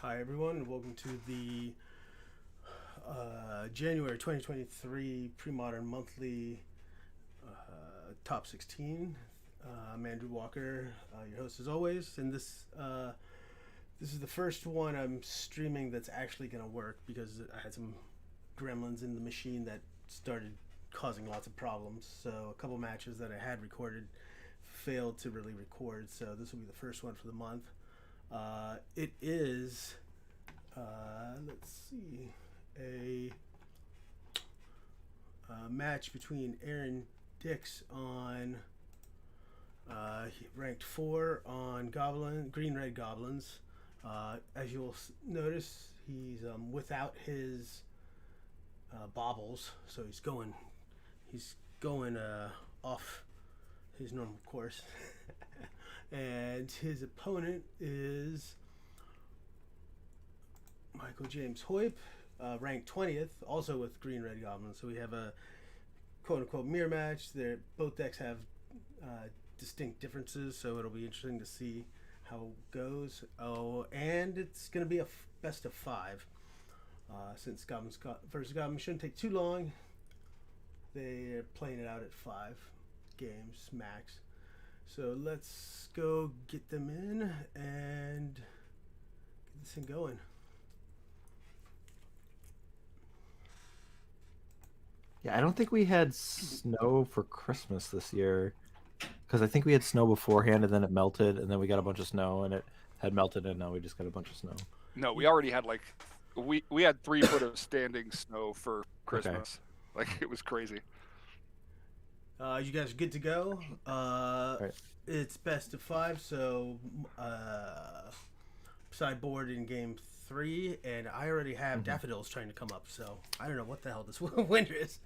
Hi, everyone, and welcome to the January 2023 Premodern Monthly Top 16. I'm Andrew Walker, your host as always, and this is the first one I'm streaming that's actually going to work because I had some gremlins in the machine that started causing lots of problems. So a couple matches that I had recorded failed to really record, so this will be the first one for the month. It is, let's see, a match between Aaron Dix on ranked 4 on Green Red Goblins. As you'll notice, he's without his baubles, so he's going off his normal course. And his opponent is Michael James Heup, ranked 20th, also with Green Red Goblins. So we have a quote unquote mirror match. Both decks have distinct differences, so it'll be interesting to see how it goes. Oh, and it's going to be a best of 5. Since Goblins versus Goblins shouldn't take too long, they're playing it out at 5 games max. So let's go get them in and get this thing going. Yeah, I don't think we had snow for Christmas this year, because I think we had snow beforehand and then it melted, and then we got a bunch of snow and it had melted, and now we just got a bunch of snow. No, we already had we had 3 foot of standing snow for Christmas. Okay. Like, it was crazy. You guys are good to go. Right. It's best of 5, so sideboard in game 3, and I already have daffodils trying to come up, so I don't know what the hell this winter is.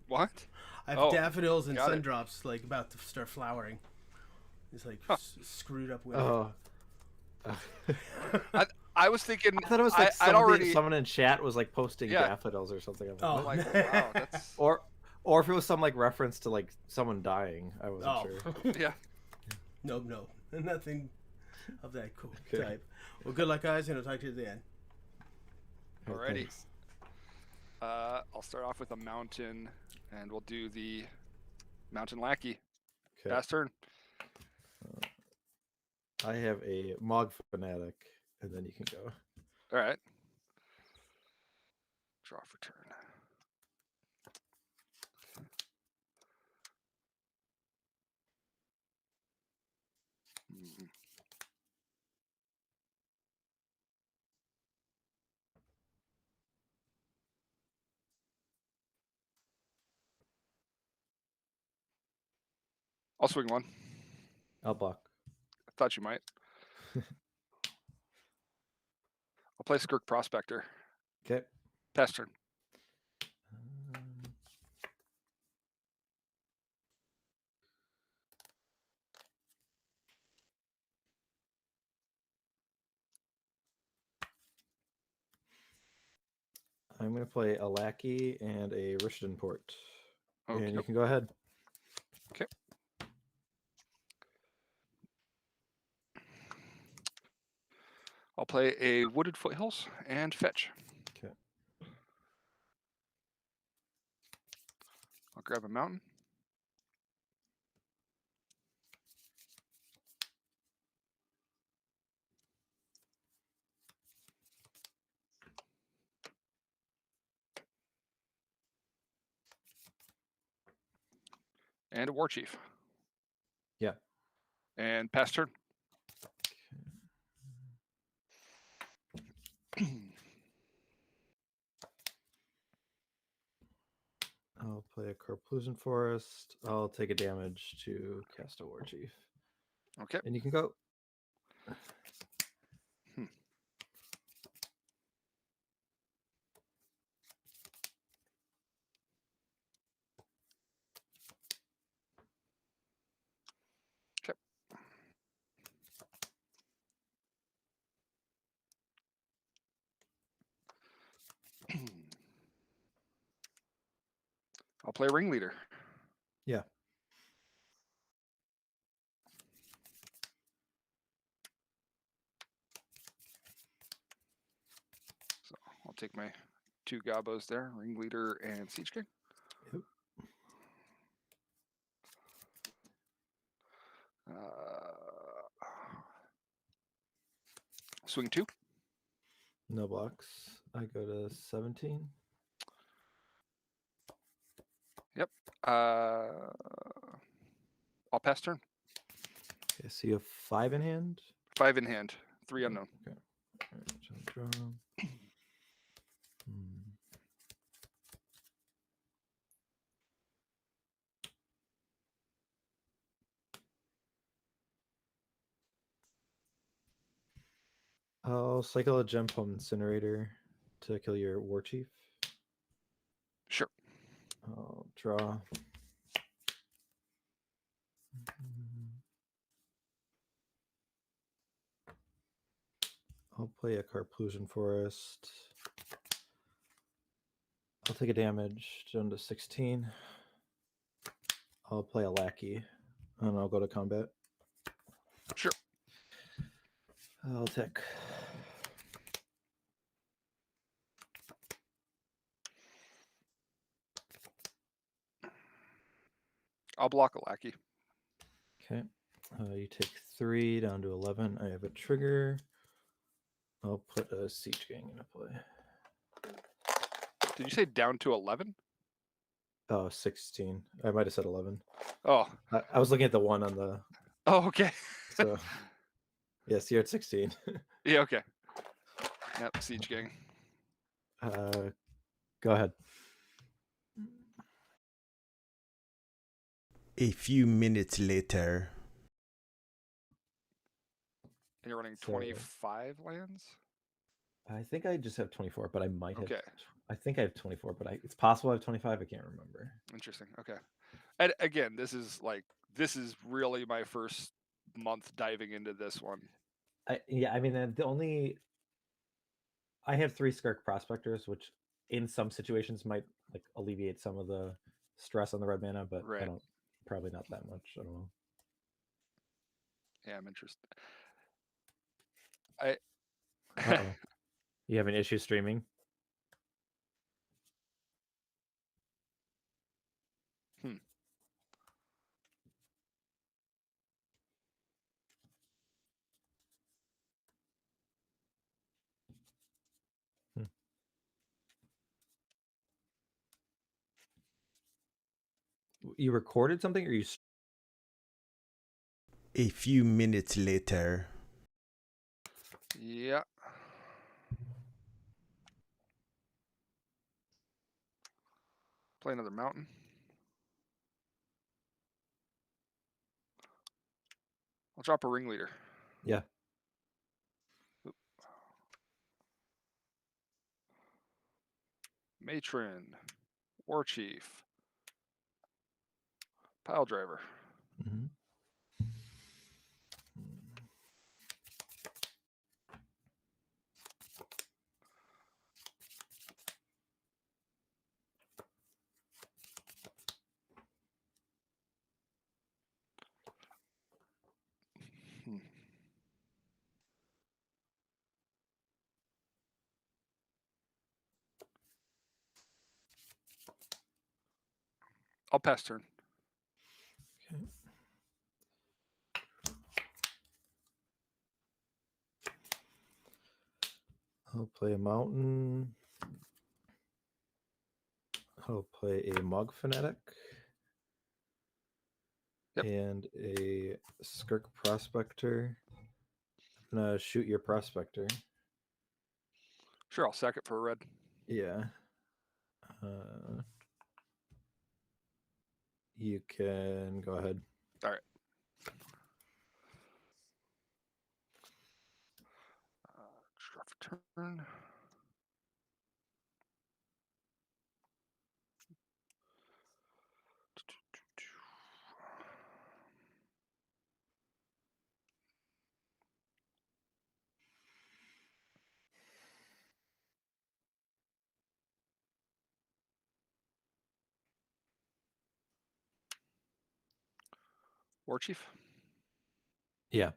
What? I have daffodils and sundrops like about to start flowering. It's like screwed up winter. Oh. I was thinking. I thought it was like someone in chat was like posting daffodils or something. Oh, like, wow, that's... Or if it was some like reference to like someone dying, I wasn't sure. Yeah. No, nothing of that cool type. Well, good luck, guys, and I'll talk to you at the end. Alrighty. I'll start off with a mountain, and we'll do the mountain lackey. Okay. Fast turn. I have a Mog Fanatic, and then you can go. All right. Draw for turn. I'll swing 1. I'll block. I thought you might. I'll play Skirk Prospector. Okay. Pass turn. I'm going to play a Lackey and a Rishton Port. Okay. And you can go ahead. Okay. I'll play a Wooded Foothills and fetch. Okay. I'll grab a mountain. And a War Chief. Yeah. And pass turn. I'll play a Carplusion Forest. I'll take a damage to cast a War Chief. Okay. And you can go. Okay. I'll play Ringleader. Yeah. take my 2 Gobos there, Ringleader and Siege King. Yep. Swing 2. No blocks. I go to 17. Yep. I'll pass turn. Okay, so you have 5 in hand. 5 in hand. 3 unknown. Okay. All right, so draw. I'll cycle a Gem Pump Incinerator to kill your War Chief. Sure. I'll draw. I'll play a Carplusion Forest. I'll take a damage down to 16. I'll play a Lackey, and I'll go to combat. Sure. I'll take. I'll block a Lackey. Okay. You take 3 down to 11. I have a trigger. I'll put a Siege Gang into play. Did you say down to 11? Oh, 16. I might have said 11. Oh. I was looking at the one on the. Oh, okay. So, yes, you're at 16. Yeah, okay. Yep, Siege Gang. Go ahead. A few minutes later. And you're running So- 25 lands? I think I just have 24, but I might have. Okay. I think I have 24, but it's possible I have 25. I can't remember. Interesting. Okay. And again, this is really my first month diving into this one. I mean, I have 3 Skirk Prospectors, which in some situations might like alleviate some of the stress on the red mana, but Right. probably not that much. I don't know. Yeah, I'm interested. Uh-oh. You have an issue streaming? You recorded something, or you? A few minutes later. Yeah. Play another mountain. I'll drop a Ringleader. Yeah. Matron. War Chief. Pile Driver. Mm-hmm. I'll pass turn. Okay. I'll play a mountain. I'll play a Mog Fanatic. Yep. And a Skirk Prospector. And shoot your Prospector. Sure, I'll sack it for a red. Yeah. You can go ahead. All right. Draw for turn. War Chief. Yeah.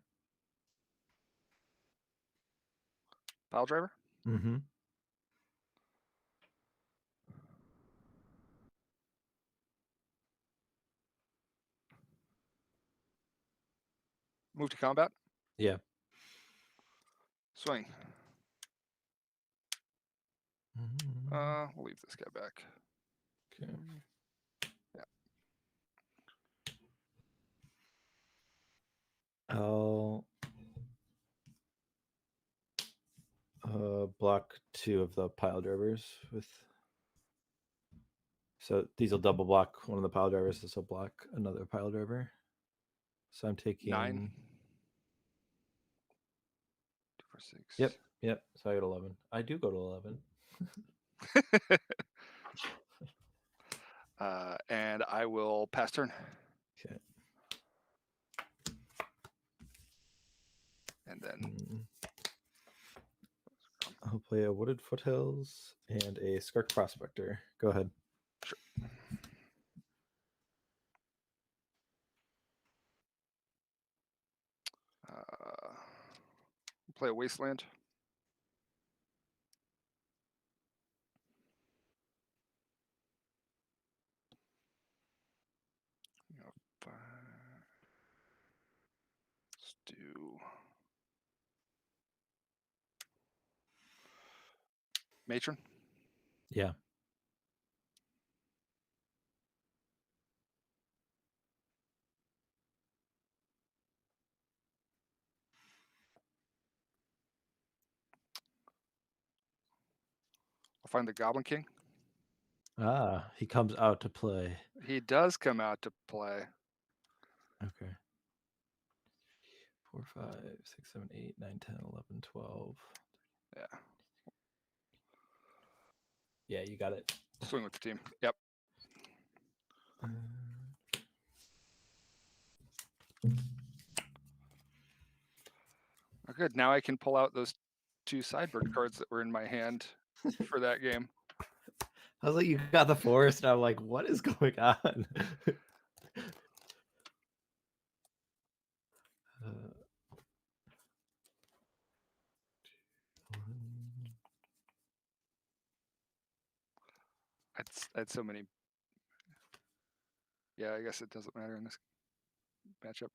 Pile Driver. Mm-hmm. Move to combat. Yeah. Swing. We'll leave this guy back. Okay. Yeah. I'll block 2 of the pile drivers with. So these will double block one of the pile drivers. This will block another pile driver. So I'm taking 9. 2 for 6. Yep. So I got 11. I do go to 11. And I will pass turn. Okay. And then I'll play a Wooded Foothills and a Skirk Prospector. Go ahead. Sure. Play a Wasteland. Let's do Matron. Yeah. I'll find the Goblin King. Ah, he comes out to play. He does come out to play. Okay. 4, 5, 6, 7, 8, 9, 10, 11, 12. Yeah. Yeah, you got it. Swing with the team. Yep. Oh, good. Now I can pull out those 2 sideboard cards that were in my hand for that game. I was like, you got the forest. And I'm like, what is going on? I had so many. Yeah, I guess it doesn't matter in this matchup.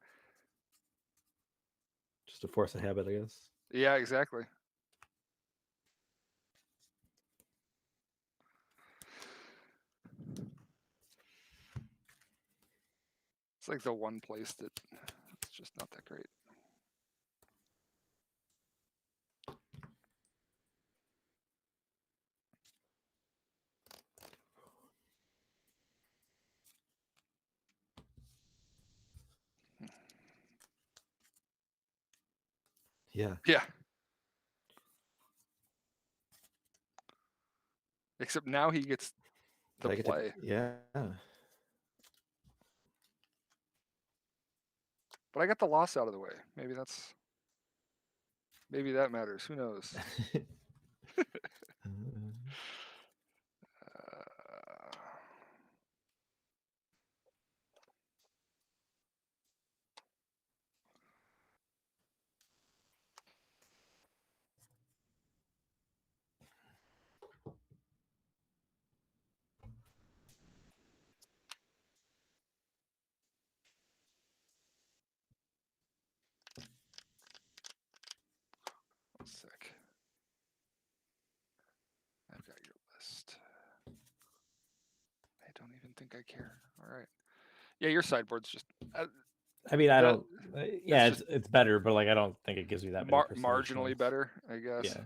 Just to force a habit, I guess. Yeah, exactly. It's like the one place that it's just not that great. Yeah. Yeah. Except now he gets the I get play. yeah. But I got the loss out of the way. Maybe that matters. Who knows? One sec. I've got your list. I don't even think I care. All right. Yeah, your sideboard's just. I mean, I that- don't. Yeah, it's it's better, but like I don't think it gives me that many percentage marginally points. better, I guess. Yeah.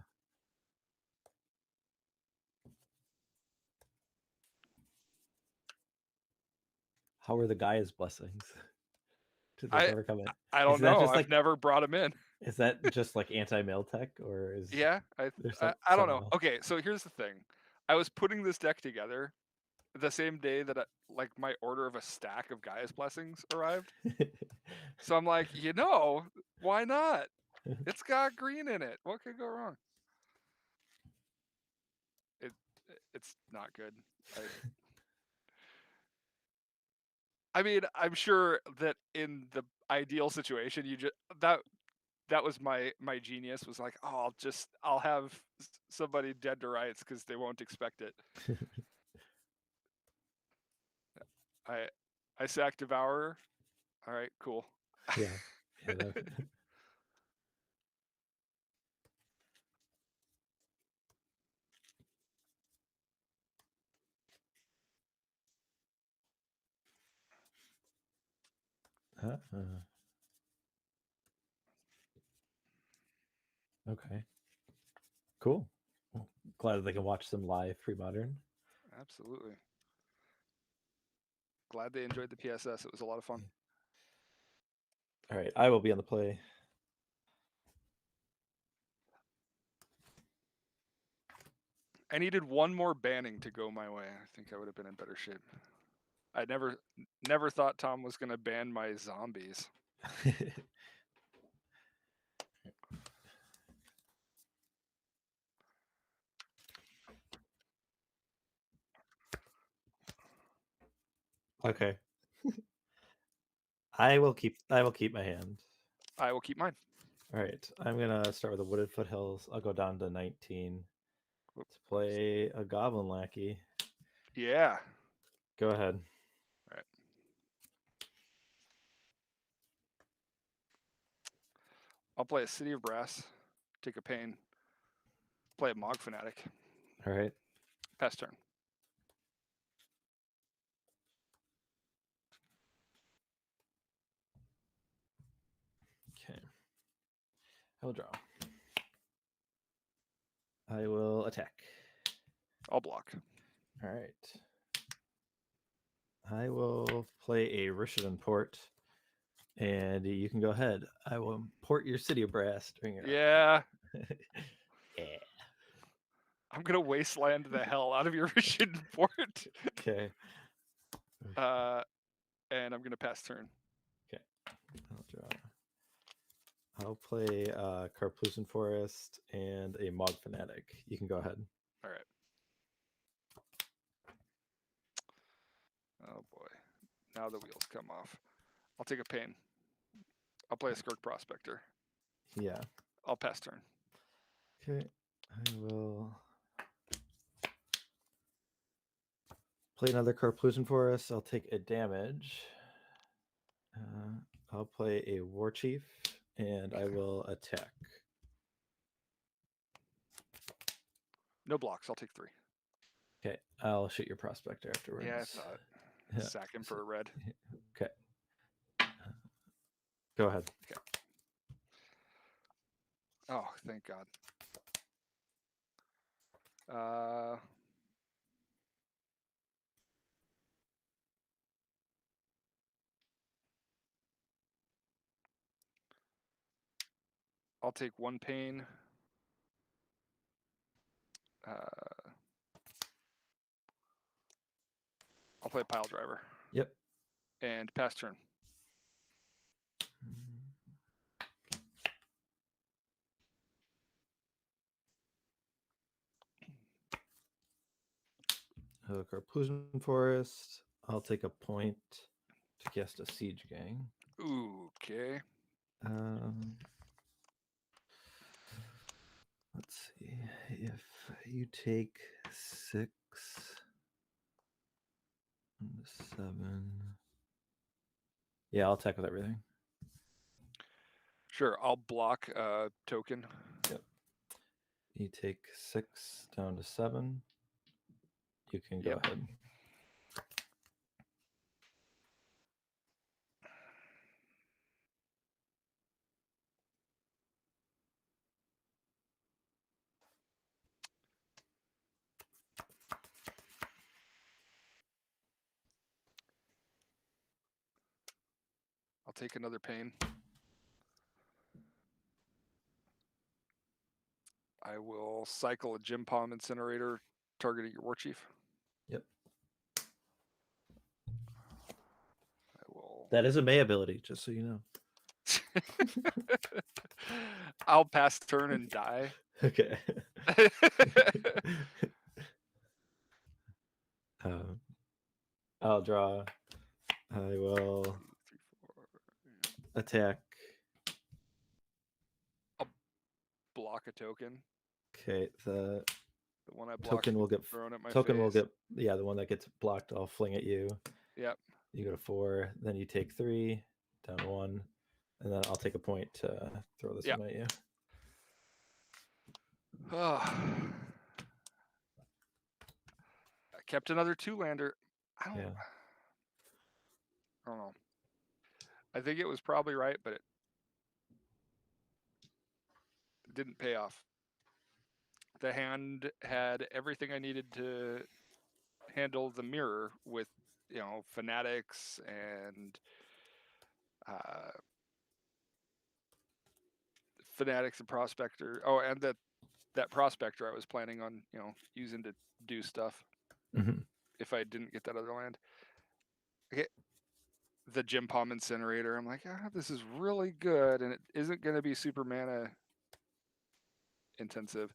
How are the Gaia's blessings? Did they ever come in? I don't Is that know. just I've like never brought him in. Is that just like anti-mail tech, or is Yeah, I don't know. else? Okay, so here's the thing. I was putting this deck together the same day that my order of a stack of Gaia's blessings arrived. So I'm like, why not? It's got green in it. What could go wrong? It's not good. I mean, I'm sure that in the ideal situation, you just that was my genius, was like, oh, I'll have somebody dead to rights because they won't expect it. I sack Devourer. All right, cool. Yeah. Yeah, that- okay. Cool. Well, glad they can watch them live Premodern. Absolutely. Glad they enjoyed the PSS. It was a lot of fun. All right, I will be on the play. I needed one more banning to go my way. I think I would have been in better shape. I never thought Tom was going to ban my zombies. Okay. I will keep my hand. I will keep mine. All right. I'm gonna start with the Wooded Foothills. I'll go down to 19 Whoop. to play a Goblin Lackey. Yeah. Go ahead. All right. I'll play a City of Brass, take a pain, play a Mog Fanatic, All right. pass turn. Okay. I will draw. I will attack. I'll block. All right. I will play a Rishadan port, and you can go ahead. I will port your City of Brass during your Yeah. yeah. I'm going to wasteland the hell out of your Rishadan port. Okay. And I'm going to pass turn. Okay. I'll draw. I'll play Carplusan Forest and a Mog Fanatic. You can go ahead. All right. Oh boy. Now the wheels come off. I'll take a pain. I'll play a Skirk Prospector. Yeah. I'll pass turn. Okay. I will play another Carplusan Forest. I'll take a damage. I'll play a War Chief, and I will attack. No blocks. I'll take 3. Okay. I'll shoot your Prospector afterwards. Yeah, I thought. Yeah. Sack him for a red. Okay. Go ahead. Okay. Oh, thank God. I'll take 1 pain. I'll play Pile Driver. Yep. And pass turn. Carplusan Forest. I'll take a point to cast a Siege Gang. Ooh, okay. Let's see. If you take 6 and 7. Yeah, I'll attack with everything. Sure, I'll block a token. Yep. You take 6 down to 7. You can go ahead. I'll take another pain. I will cycle a Gym Palm Incinerator targeting your War Chief. Yep. I will. That is a May ability, just so you know. I'll pass turn and die. Okay. I'll draw. I will attack. I'll block a token. Okay, the one I blocked token will get thrown at my token face. will get the one that gets blocked. I'll fling at you. Yep. You go to 4, then you take 3 down 1. And then I'll take a point to throw this one at you. I kept another 2-lander. I don't know. I think it was probably right, but it didn't pay off. The hand had everything I needed to handle the mirror with, fanatics and prospector. Oh, and that prospector I was planning on, using to do stuff. Mm-hmm. If I didn't get that other land. Okay. The Gym Palm Incinerator. I'm like, this is really good, and it isn't going to be super mana intensive.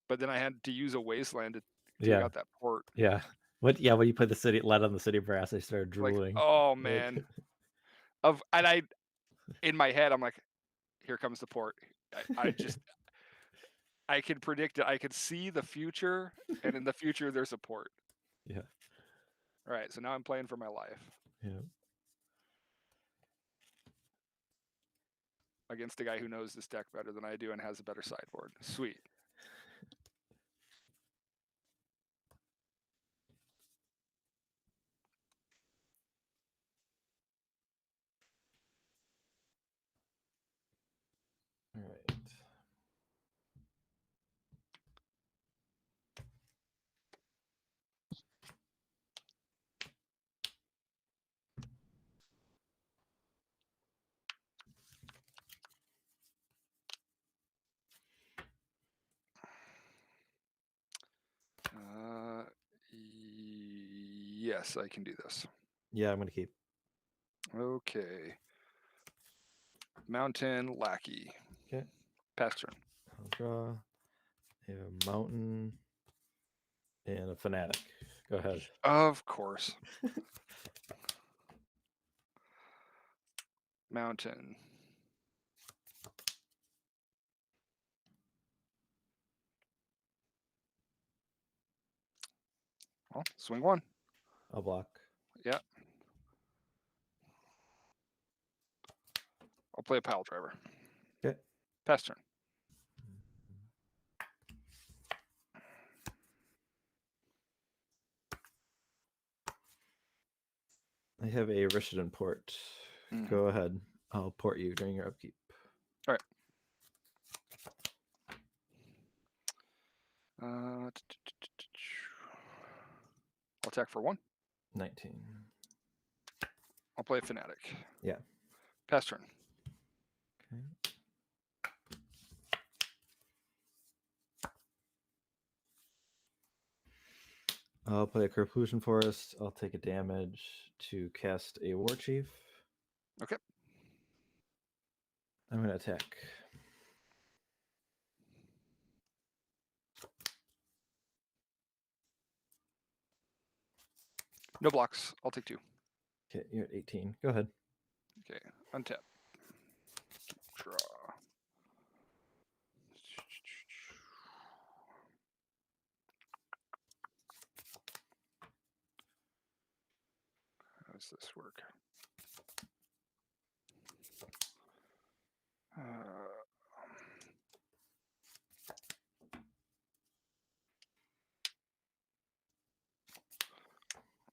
But then I had to use a wasteland to take out that port. Yeah. When you put the city lead on the city brass, I started drooling. Like, oh man. In my head, I'm like, here comes the port. I can predict it. I can see the future, and in the future, there's a port. Yeah. All right, so now I'm playing for my life. Yeah. Against a guy who knows this deck better than I do and has a better sideboard. Sweet. All right. Yes, I can do this. Yeah, I'm going to keep. Okay. Mountain Lackey. Okay. Pass turn. I'll draw. I have a mountain and a fanatic. Go ahead. Of course. Mountain. Well, swing one. I'll block. Yeah. I'll play a pile driver. Okay. Pass turn. I have a Rishadan port. Go ahead. I'll port you during your upkeep. All right. I'll attack for 1. 19. I'll play a fanatic. Yeah. Pass turn. Okay. I'll play a Corplusion Forest. I'll take a damage to cast a War Chief. Okay. I'm going to attack. No blocks. I'll take 2. Okay, you're at 18. Go ahead. Okay. Untap. Draw. How does this work?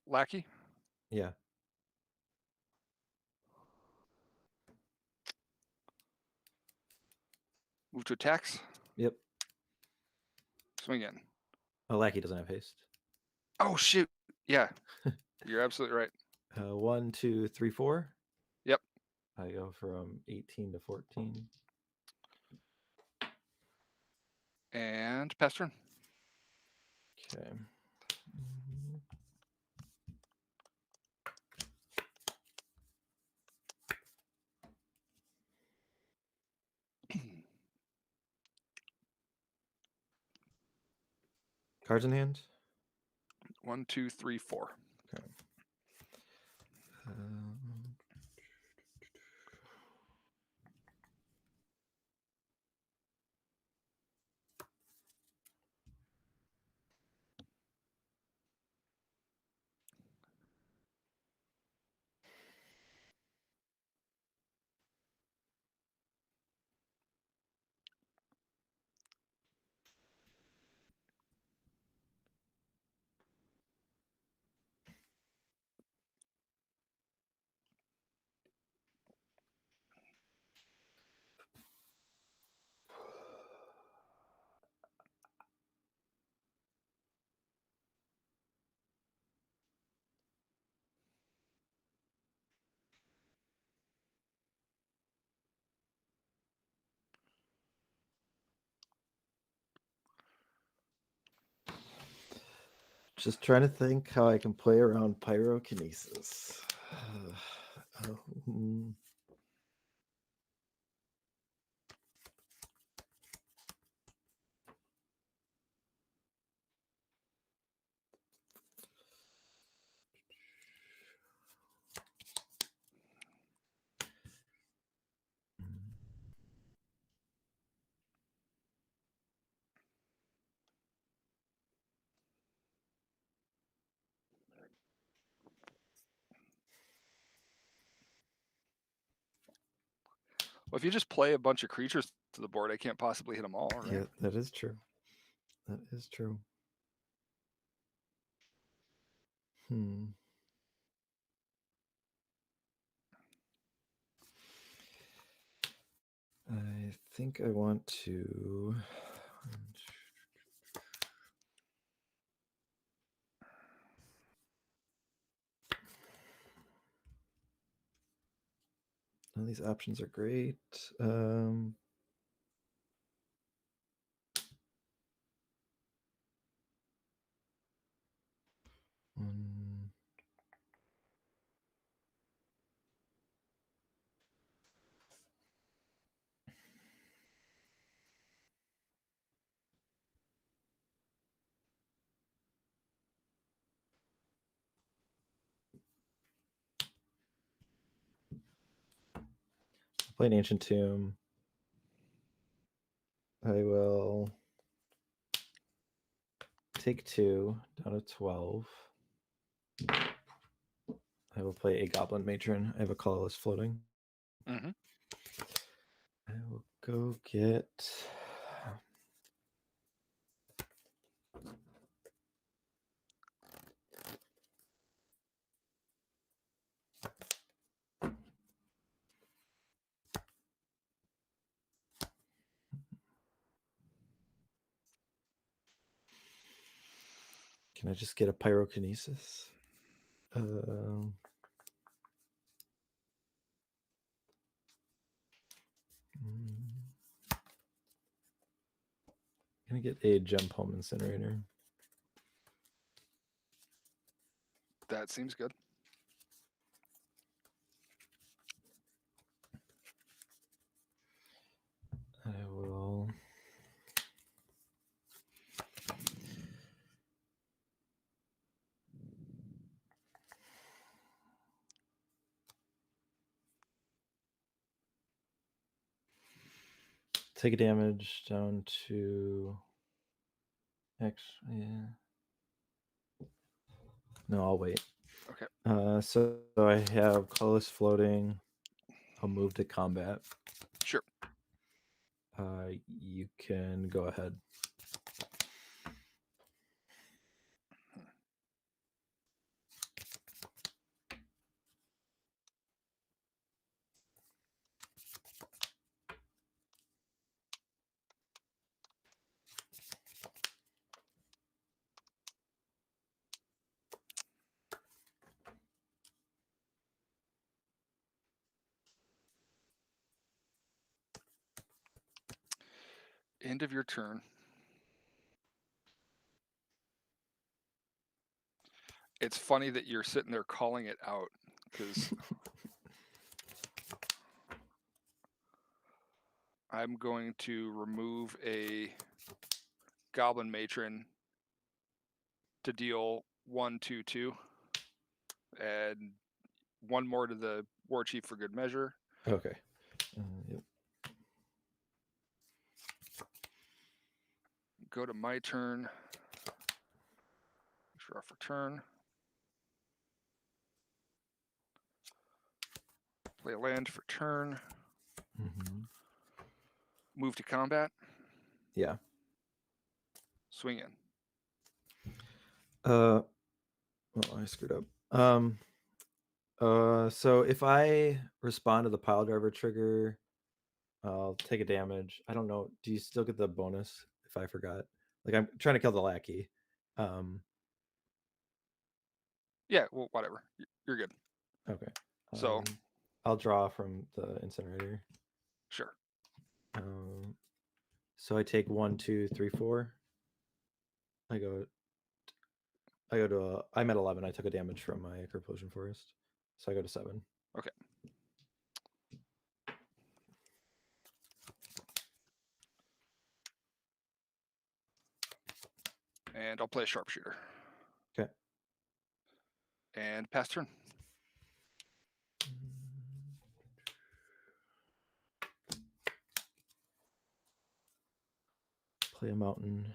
Lackey? Yeah. Move to attacks? Yep. Swing in. Oh, Lackey doesn't have haste. Oh, shoot. Yeah. You're absolutely right. 1, 2, 3, 4. Yep. I go from 18 to 14. And pass turn. Okay. Cards in hand? 1, 2, 3, 4. Okay. Just trying to think how I can play around pyrokinesis. Hmm. Well, if you just play a bunch of creatures to the board, I can't possibly hit them all, right? Yeah, that is true. That is true. I think I want to. None of these options are great. Play an Ancient Tomb. I will take 2 down to 12. I will play a Goblin Matron. I have a colorless floating. Mm-hmm. I will go get. Can I just get a pyrokinesis? Can I get a Gem Palm Incinerator? That seems good. I will. Take a damage down to X. Yeah. No, I'll wait. Okay. So I have colorless floating. I'll move to combat. Sure. You can go ahead. End of your turn. It's funny that you're sitting there calling it out because I'm going to remove a Goblin Matron to deal 1, 2, 2, and 1 more to the War Chief for good measure. Okay. Yep. Go to my turn. Draw for turn. Play a land for turn. Mm-hmm. Move to combat. Yeah. Swing in. Oh, I screwed up. So if I respond to the pile driver trigger, I'll take a damage. I don't know. Do you still get the bonus if I forgot? Like I'm trying to kill the lackey. Yeah, well, whatever. You're good. Okay. So I'll draw from the incinerator. Sure. So I take 1, 2, 3, 4. I go I'm at 11. I took a damage from my Corpulsion Forest, so I go to 7. Okay. And I'll play a sharpshooter. Okay. And pass turn. Play a mountain.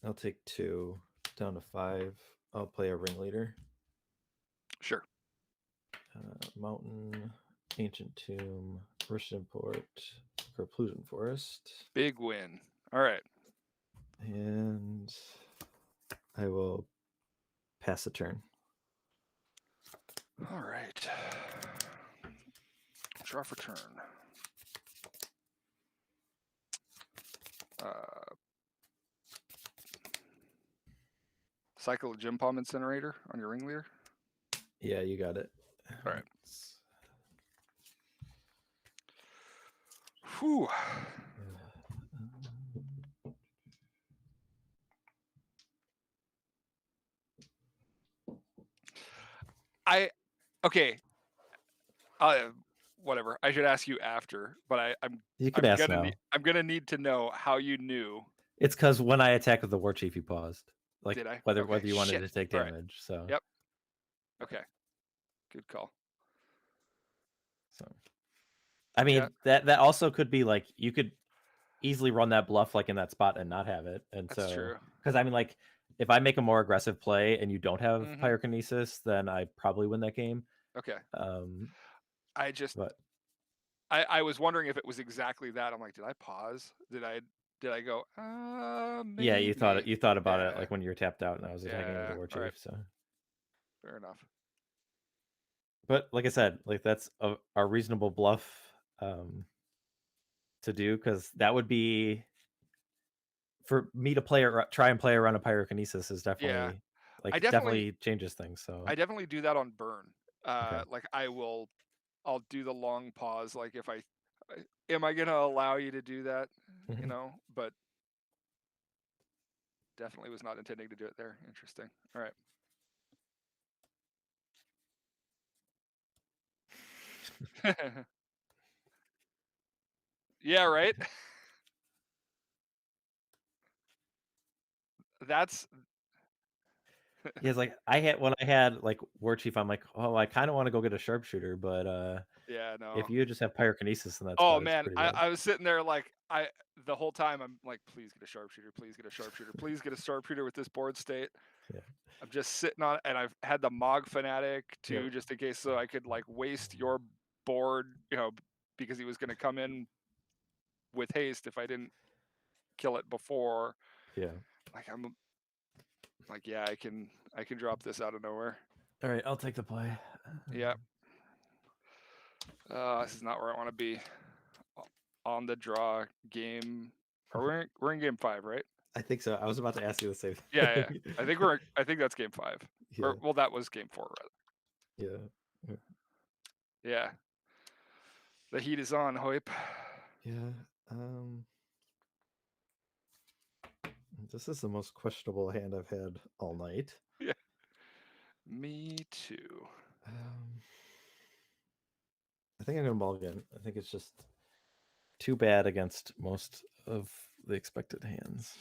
I'll take 2 down to 5. I'll play a ringleader. Sure. Mountain, Ancient Tomb, First Import, Corpulsion Forest. Big win. All right. And I will pass the turn. All right. Draw for turn. Cycle a Gym Palm Incinerator on your ringleader. Yeah, you got it. All right. Whew. Okay. Whatever. I should ask you after, but You can ask now. I'm gonna need to know how you knew. It's because when I attacked with the War Chief, you paused. Like, did I? Whether Okay, you wanted shit. to take damage. Right. So. Yep. Okay. Good call. So. I mean, Yeah. that also could be like, you could easily run that bluff like in that spot and not have it. And That's so, true. because I mean, like, if I make a more aggressive play and you don't have Mhm. Pyrokinesis, then I probably win that game. Okay. I was wondering if it was exactly that. I'm like, did I pause? Did I go? Maybe. Yeah, you thought about it like when you were tapped out, and I was attacking with the War Chief. Right. So fair enough. But like I said, like that's a reasonable bluff to do, because that would be, for me to try and play around a Pyrokinesis is definitely definitely changes things. So I definitely do that on burn. Okay. Like I'll do the long pause. Like if am I gonna allow you to do that? You know, but definitely was not intending to do it there. Interesting. All right. Yeah, right. That's yeah, it's like when I had like War Chief, I'm like, oh, I kind of want to go get a sharpshooter, but yeah, no. if you just have Pyrokinesis in that Oh spot, man, it's pretty good. I was sitting there like the whole time I'm like, please get a sharpshooter, please get a sharpshooter, please get a sharpshooter with this board state. Yeah. I'm just sitting on it, and I've had the Mog Fanatic too, just in case, so I could like waste your board, you know, because he was going to come in with haste if I didn't kill it before. Yeah. Like I'm like, yeah, I can drop this out of nowhere. All right, I'll take the play. Yeah. This is not where I want to be. On the draw game. We're in game 5, right? I think so. I was about to ask you the same thing. Yeah. I think that's game 5. Yeah. Or, well, that was game 4 rather. Yeah. Yeah. The heat is on, Heup. Yeah. This is the most questionable hand I've had all night. Yeah. Me too. I think I'm gonna mulligan. I think it's just too bad against most of the expected hands.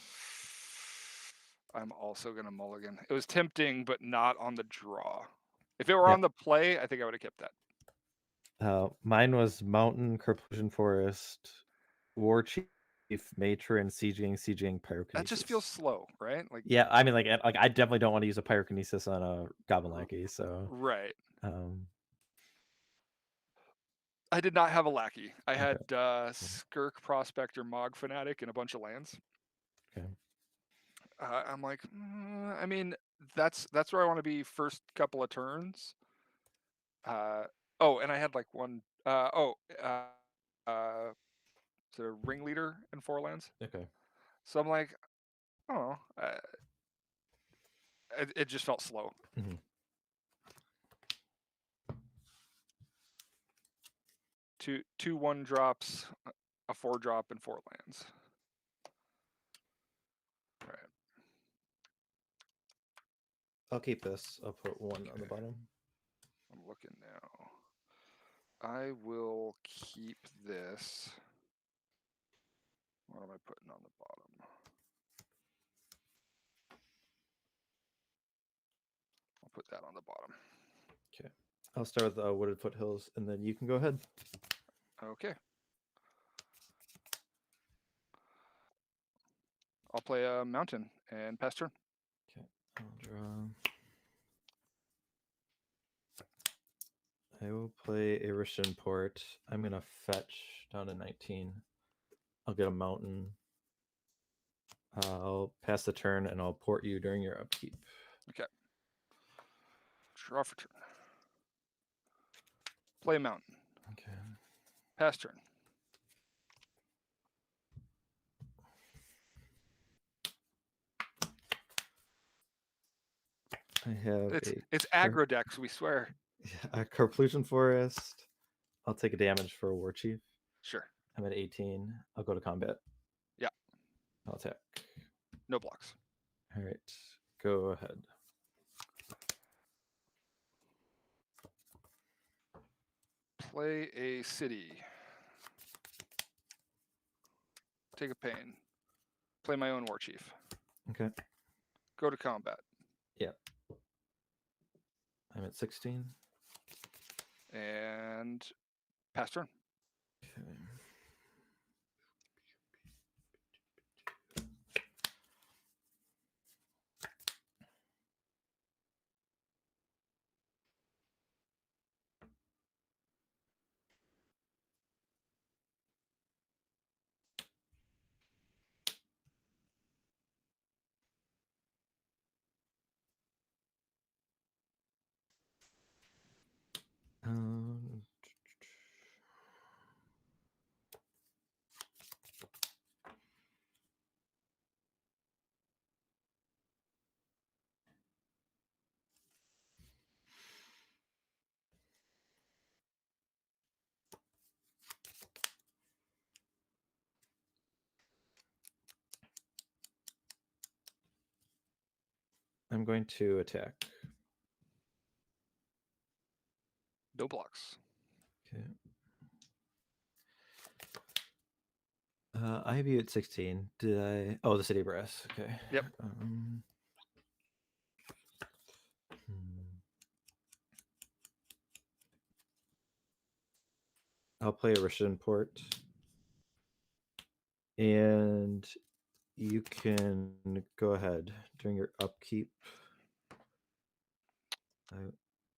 I'm also gonna mulligan. It was tempting, but not on the draw. If it were on the play, I think I would have kept that. Mine was Mountain, Corpulsion Forest, War Chief, Matron, sieging, pyrokinesis. That just feels slow, right? Like yeah, I mean, like I definitely don't want to use a pyrokinesis on a goblin lackey. So right. um, I did not have a lackey. I had Okay. Skirk, Prospector, Mog Fanatic, and a bunch of lands. Okay. I'm like, I mean, that's where I want to be first couple of turns. Oh, and I had like one. The ringleader in 4 lands. Okay. So I'm like, I don't know. It just felt slow. Mhm. Two 1-drops, a 4-drop, and 4 lands. All right. I'll keep this. I'll put 1 on the Okay. bottom. I'm looking now. I will keep this. What am I putting on the bottom? I'll put that on the bottom. Okay. I'll start with Wooded Foothills, and then you can go ahead. Okay. I'll play a mountain and pass turn. Okay. I'll draw. I will play a Rishon Port. I'm gonna fetch down to 19. I'll get a mountain. I'll pass the turn, and I'll port you during your upkeep. Okay. Draw for turn. Play a mountain. Okay. Pass turn. I have It's aggro decks, we swear. a Carplusion Forest. I'll take a damage for a War Chief. Sure. I'm at 18. I'll go to combat. Yeah. I'll attack. No blocks. All right. Go ahead. Play a city. Take a pain. Play my own War Chief. Okay. Go to combat. Yeah. I'm at 16. And pass turn. Okay. Um, I'm going to attack. No blocks. Okay. I have you at 16. Did I? Oh, the City of Brass. Okay. Yep. I'll play a Rishon Port. And you can go ahead during your upkeep. I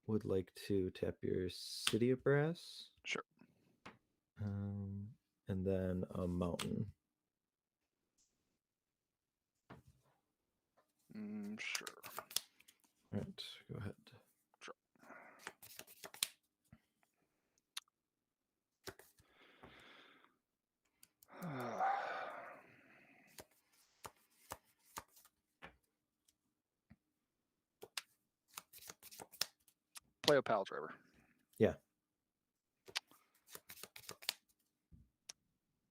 would like to tap your City of Brass. Sure. And then a mountain. Sure. All right, go ahead. Sure. Play a pal driver. Yeah.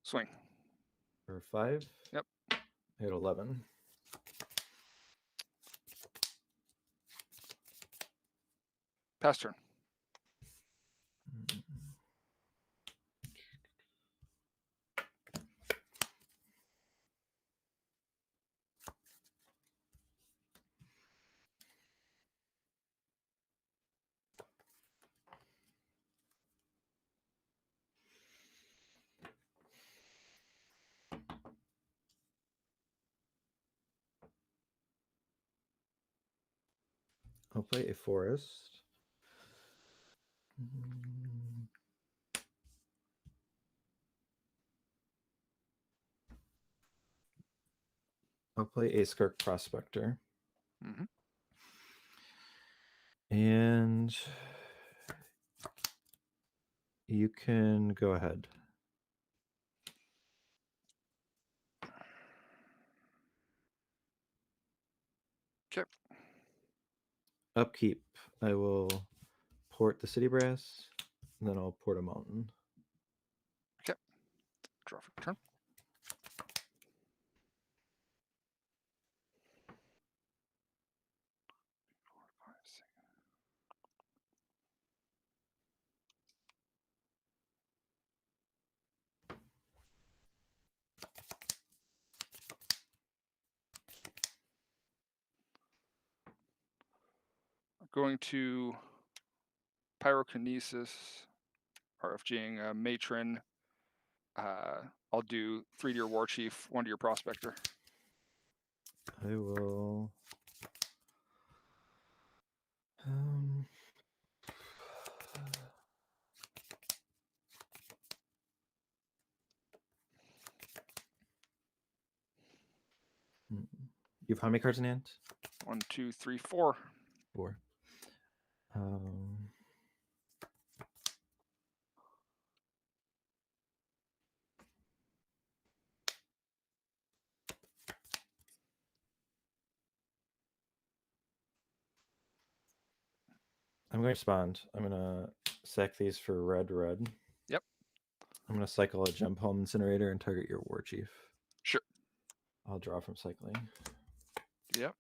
Swing. For 5? Yep. I had 11. Pass turn. I'll play a forest. I'll play a Skirk Prospector. Mm-hmm. And you can go ahead. Okay. Upkeep. I will port the City Brass, and then I'll port a mountain. Okay. Draw for turn. I'm going to Pyrokinesis, RFGing Matron. I'll do 3 to your War Chief, 1 to your Prospector. I will. You have how many cards in hand? 1, 2, 3, 4. 4. I'm going to respond. I'm going to sack these for red. Yep. I'm going to cycle a Gem Palm Incinerator and target your War Chief. Sure. I'll draw from cycling. Yep.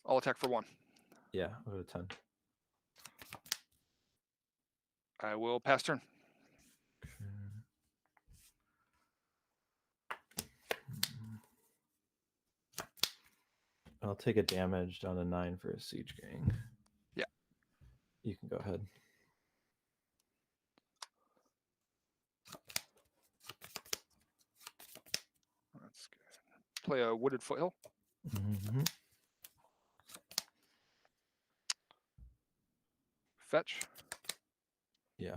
I'll attack for 1. Yeah, I'll go to 10. I will pass turn. I'll take a damage down to 9 for a Siege Gang. Yeah. You can go ahead. That's good. Play a Wooded Foothill. Mm-hmm. Fetch. Yeah.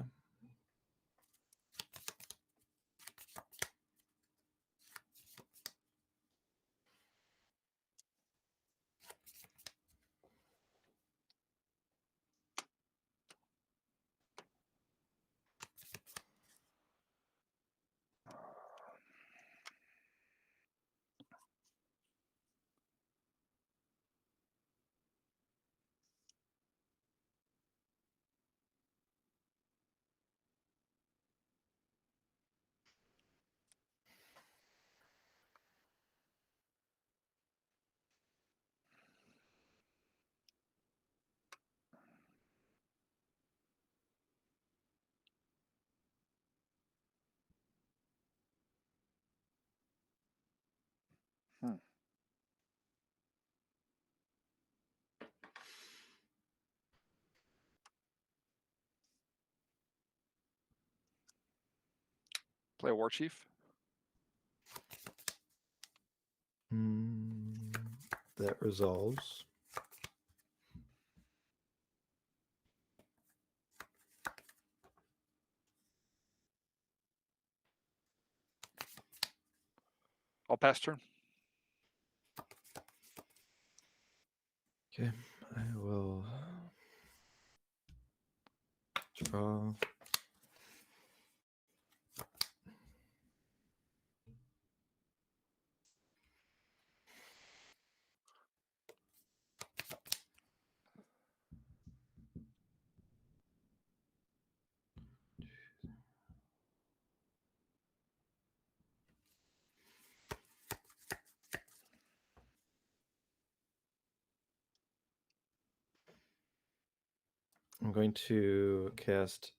Play a War Chief. That resolves. I'll pass turn. Okay, I will draw. I'm going to cast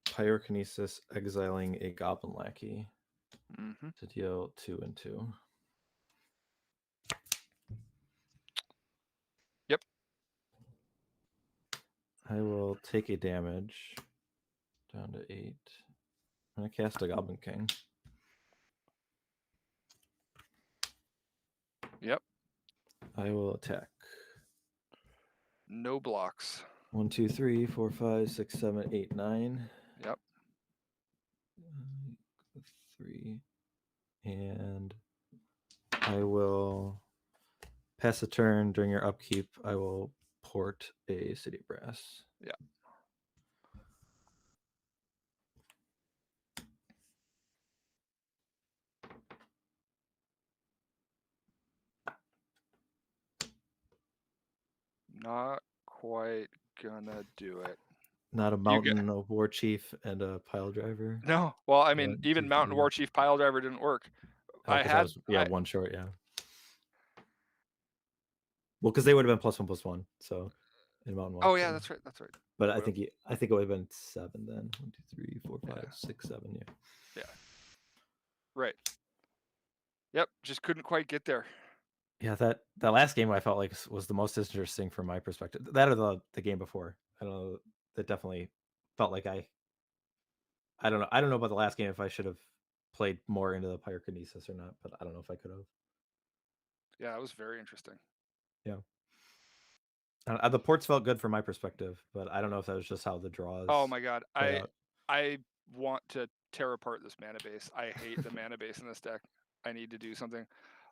Pyrokinesis, exiling a Goblin Lackey to deal 2 and 2. Yep. I will take a damage down to 8. I'm going to cast a Goblin King. Yep. I will attack. No blocks. 1, 2, 3, 4, 5, 6, 7, 8, 9. Yep. 3. And I will pass a turn during your upkeep. I will port a City of Brass. Yeah. Not quite gonna do it. Not a mountain, a war chief, and a pile driver. No. Well, I mean, 1, even 2, Mountain 3. War Chief Pile Driver didn't work. Oh, I had one short, yeah. Well, because they would have been +1/+1, so in Mountain War. Oh yeah, that's right. That's right. But I think it would have been 7 then. 1, 2, 3, 4, 5, 6, 7. Yeah. Yeah. Right. Yep. Just couldn't quite get there. Yeah, that last game I felt like was the most interesting from my perspective. That or the game before. I don't know. That definitely felt like I don't know. I don't know about the last game if I should have played more into the pyrokinesis or not, but I don't know if I could have. Yeah, it was very interesting. Yeah. The ports felt good from my perspective, but I don't know if that was just how the draws. Oh my god, play out. I want to tear apart this mana base. I hate the mana base in this deck. I need to do something.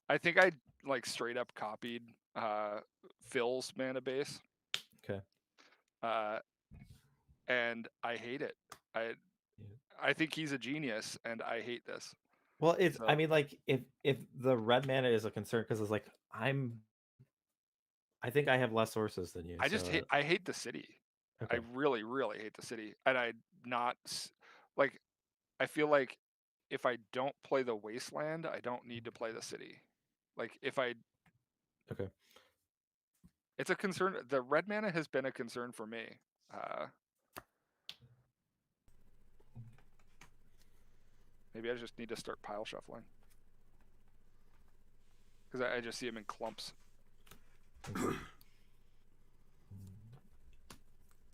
I think I like straight up copied Phil's mana base. Okay. And I hate it. I think he's a genius, and I hate this. Well, I mean, like if the red mana is a concern because it's like I think I have less sources than you. I hate the city. Okay. I really, really hate the city, and I feel like if I don't play the wasteland, I don't need to play the city. Like if I. Okay. It's a concern. The red mana has been a concern for me. Maybe I just need to start pile shuffling. Because I just see them in clumps.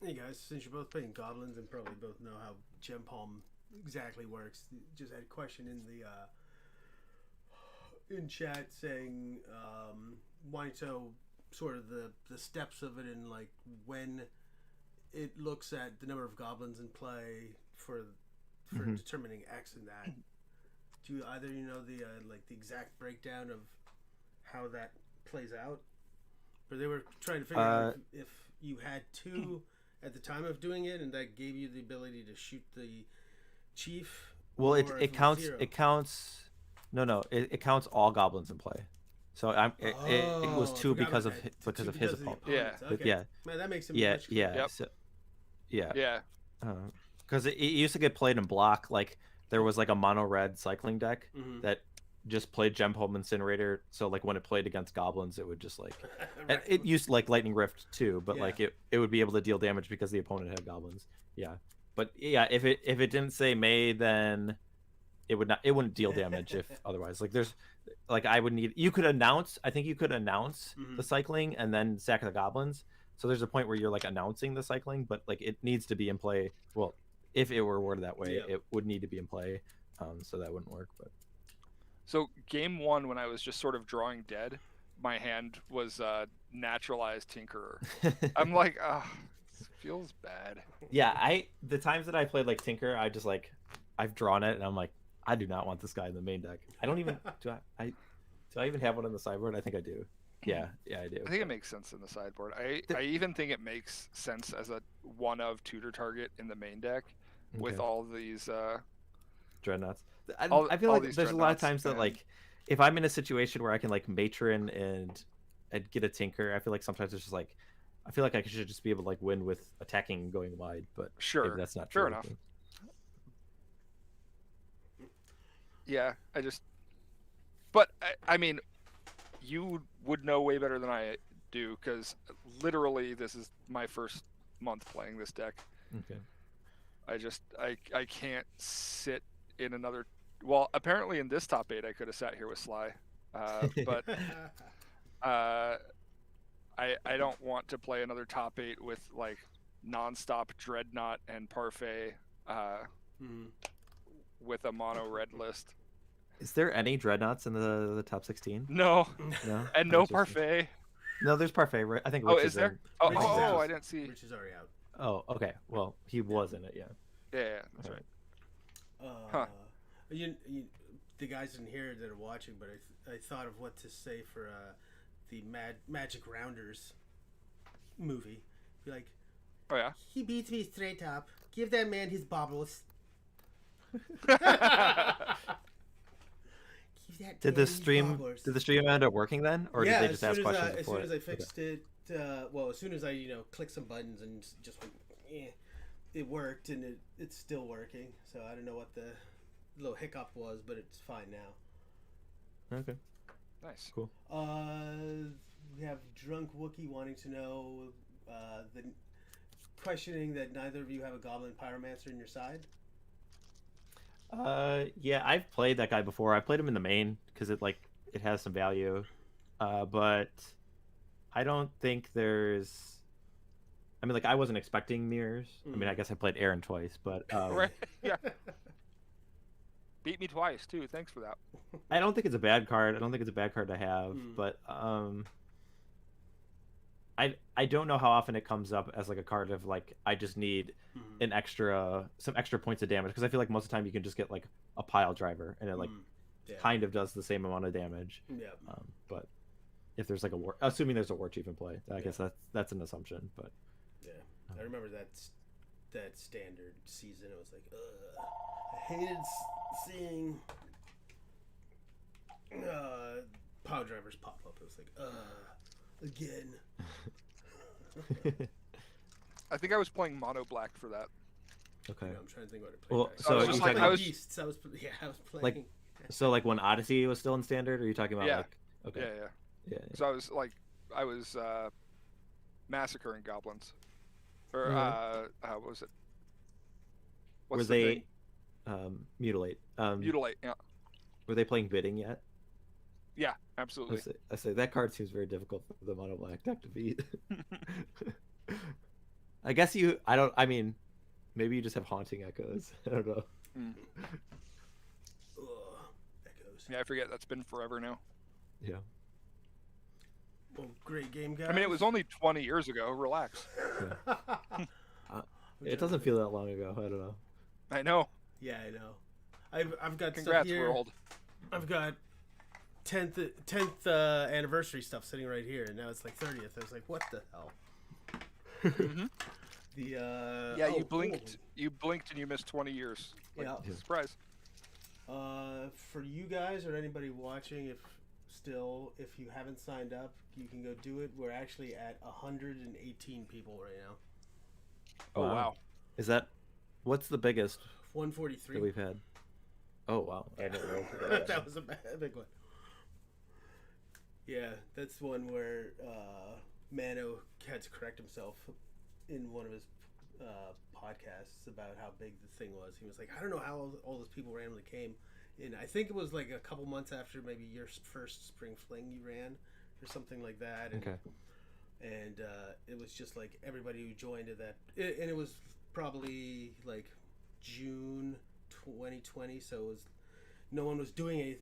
Hey guys, since you're both playing Goblins and probably both know how Gem Palm exactly works, just had a question in the in chat saying wanting to know sort of the steps of it and like when it looks at the number of goblins in play for determining X in that. Do you either know the like the exact breakdown of how that plays out? But they were trying to figure out if you had 2 at the time of doing it, and that gave you the ability to shoot the chief. Well, it counts. 0. It counts. No. It counts all goblins in play. So it was 2 because of his opponent. Yeah. Okay. Yeah. Man, that makes him much Yeah. Yep. So, yeah. Yeah. Because it used to get played in block. Like there was like a mono red cycling deck that just played Gem Palm Incinerator. So like when it played against goblins, it would just like and it used like Lightning Rift too, but like it would be able to deal damage because the opponent had goblins. Yeah. But yeah, if it didn't say May, then it wouldn't deal damage if otherwise. Like there's like I think you could announce the cycling and then sack the goblins. So there's a point where you're like announcing the cycling, but like it needs to be in play. Well, if it were worded that way, it would need to be in play. So that wouldn't work. But so game 1, when I was just sort of drawing dead, my hand was naturalized Tinkerer. I'm like, this feels bad. Yeah, the times that I played like Tinker, I just like I've drawn it and I'm like, I do not want this guy in the main deck. I don't even do I even have one on the sideboard? I think I do. Yeah, I do. I think it makes sense in the sideboard. I even think it makes sense as a one of tutor target in the main deck with all these dreadnoughts. I feel like there's a lot of times that like if I'm in a situation where I can like matron and get a Tinker, I feel like sometimes it's just like I feel like I should just be able to like win with attacking and going wide, but sure, maybe that's not true. Fair enough. Yeah, but I mean, you would know way better than I do because literally this is my first month playing this deck. Okay. I can't sit in another. Well, apparently in this top 8 I could have sat here with Sly, but I don't want to play another top 8 with like nonstop Dreadnought and Parfait with a mono red list. Is there any dreadnoughts in the top 16? No, No. and no It's just- parfait. No, there's parfait. Right? I think. Oh, Rich is there? in- Oh, Rich is oh, out. I didn't see. Rich is already out. Oh, okay. Well, he was in it. Yeah. Yeah, that's Alright. right. Uh, Huh. The guys in here that are watching, but I thought of what to say for the Magic Rounders movie. Be like, Oh yeah. he beats me straight up. Give that man his baubles. Did the stream end up working then, or did they just ask questions as before soon as I it? fixed it, well, as soon as I clicked some buttons and just went, it worked, and it's still working. So I don't know what the little hiccup was, but it's fine now. Okay. Nice. Cool. We have Drunk Wookie wanting to know the questioning that neither of you have a Goblin Pyromancer in your side. Yeah, I've played that guy before. I played him in the main because it has some value, but I don't think there's. I mean, I wasn't expecting mirrors. I mean, I guess I played Aaron twice, but Right. Yeah. Beat me twice too. Thanks for that. I don't think it's a bad card. I don't think it's a bad card to have, but I don't know how often it comes up as a card of I just need some extra points of damage, because I feel like most of the time you can just get a pile driver and it kind of does the same amount of damage. Yeah. But if there's assuming there's a war chief in play, I guess that's an assumption. But yeah, I remember that standard season. It was like, ugh, I hated seeing pile drivers pop up. It was like, again. I think I was playing mono black for that. okay. I'm trying to think what I played. Well, next. so I was you just talking I was- Beasts. I was playing. so when Odyssey was still in standard, or are you talking about Yeah. okay? Yeah. Yeah. So I was massacring goblins. Or what was it? Were What's the they thing? mutilate? Mutilate? Yeah. Were they playing bidding yet? Yeah, absolutely. I say that card seems very difficult for the mono black deck to beat. I guess I mean, maybe you just have haunting echoes. I don't know. Ugh, echoes. Yeah, I forget. That's been forever now. Yeah. Well, great game, guys. I mean, it was only 20 years ago. Relax. It doesn't feel that long ago. I don't know. I know. Yeah, I know. I've got stuff Congrats, here. world. I've got 10th anniversary stuff sitting right here, and now it's 30th. I was like, what the hell? Mhm. Yeah, You blinked. You blinked and you missed 20 years. Yeah. Surprise. For you guys or anybody watching, if you haven't signed up, you can go do it. We're actually at 118 people right now. Oh wow. Is that what's the biggest 143. that we've had? Oh wow. I didn't know. That was a big one. Yeah, that's one where Mano had to correct himself in one of his podcasts about how big the thing was. He was like, I don't know how all those people randomly came in. I think it was a couple months after maybe your first spring fling you ran or something like that. And, Okay. And it was just everybody who joined at that, and it was probably June 2020, so it was no one was doing